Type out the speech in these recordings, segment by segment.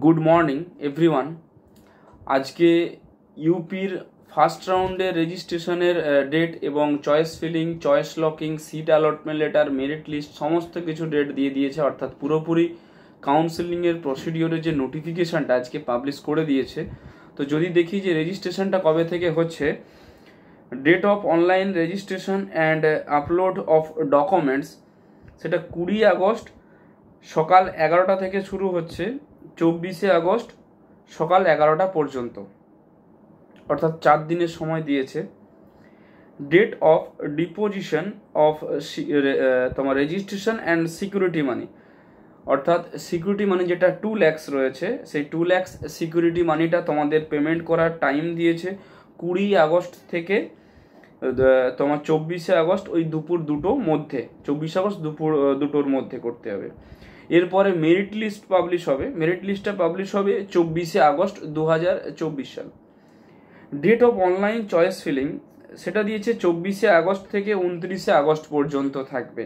Good morning everyone. আজকে ইউপির first রাউন্ডের রেজিস্ট্রেশনের ডেট এবং choice filling, choice locking, seat allotment letter, merit list সমস্ত কিছু ডেট দিয়ে দিয়েছে। অর্থাৎ পুরোপুরি কাউন্সেলিংয়ের প্রসিডিওরের যে নোটিফিকেশানটা আজকে পাবলিশ করে দিয়েছে। তো যদি দেখি যে রেজিস্ট্রেশনটা কবে থেকে হচ্ছে, date of online registration and upload of documents সেটা 20 আগস্ট সকাল 11টা থেকে শুরু হচ্ছে, 24 আগস্ট সকাল 11টা পর্যন্ত, অর্থাৎ 4 দিনের সময় দিয়েছে। ডেট অফ ডিপোজিশন অফ তোমার রেজিস্ট্রেশন অ্যান্ড সিকিউরিটি মানি, অর্থাৎ সিকিউরিটি মানি যেটা 2 lakhs রয়েছে, সেই 2 lakhs সিকিউরিটি মানিটা তোমাদের পেমেন্ট করার টাইম দিয়েছে 20 আগস্ট থেকে তোমার 24 আগস্ট ওই দুপুর 2টোর মধ্যে, 24 আগস্ট দুপুর 2টোর মধ্যে করতে হবে। এরপরে মেরিট লিস্ট পাবলিশ হবে, মেরিট লিস্টটা পাবলিশ হবে 24 আগস্ট 2024 সাল। Date of online choice filling সেটা দিয়েছে 24 আগস্ট থেকে 29 আগস্ট পর্যন্ত থাকবে।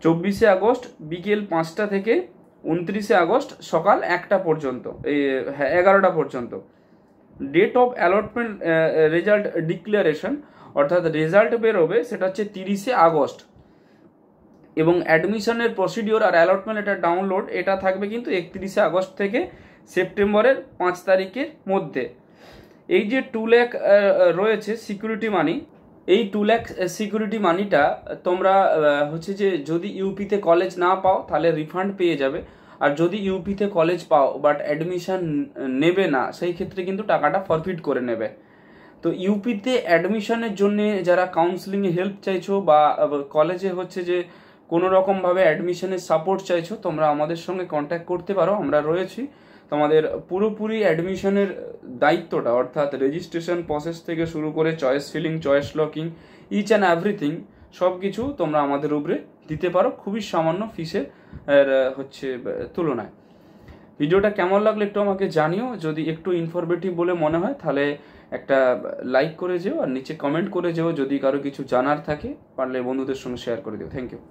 24 আগস্ট বিকেল 5টা থেকে 29 আগস্ট সকাল 1টা পর্যন্ত, 11টা পর্যন্ত। Date of allotment result declaration, অর্থাৎ রেজাল্ট বেরোবে সেটা হচ্ছে 30 আগস্ট, এবং অ্যাডমিশনের প্রসিডিওর আর অ্যালটমেন্ট লেটার ডাউনলোড এটা থাকবে কিন্তু 31 আগস্ট থেকে সেপ্টেম্বরের 5 তারিখের মধ্যে। এই যে 2 লাখ রয়েছে সিকিউরিটি মানি, এই 2 লাখ সিকিউরিটি মানিটা তোমরা হচ্ছে যে যদি ইউপিতে কলেজ না পাও তাহলে রিফান্ড পেয়ে যাবে, আর যদি ইউপিতে কলেজ পাও বাট অ্যাডমিশন নেবে না সেই ক্ষেত্রে কিন্তু টাকাটা ফরফিট করে নেবে। তো ইউপিতে অ্যাডমিশনের জন্য যারা কাউন্সিলিংয়ে হেল্প চাইছো বা কলেজে হচ্ছে যে কোনো রকমভাবে অ্যাডমিশনের সাপোর্ট চাইছো, তোমরা আমাদের সঙ্গে কন্ট্যাক্ট করতে পারো, আমরা রয়েছি। তোমাদের পুরোপুরি অ্যাডমিশনের দায়িত্বটা, অর্থাৎ রেজিস্ট্রেশন প্রসেস থেকে শুরু করে choice filling, choice locking, each and everything সব কিছু তোমরা আমাদের উপরে দিতে পারো খুবই সামান্য ফিসের হচ্ছে তুলনায়। ভিডিওটা কেমন লাগলো একটু আমাকে জানিও। যদি একটু ইনফরমেটিভ বলে মনে হয় তাহলে একটা লাইক করে যেও, আর নিচে কমেন্ট করে যেও। যদি কারো কিছু জানার থাকে পারলে বন্ধুদের সঙ্গে শেয়ার করে দিও। Thank you.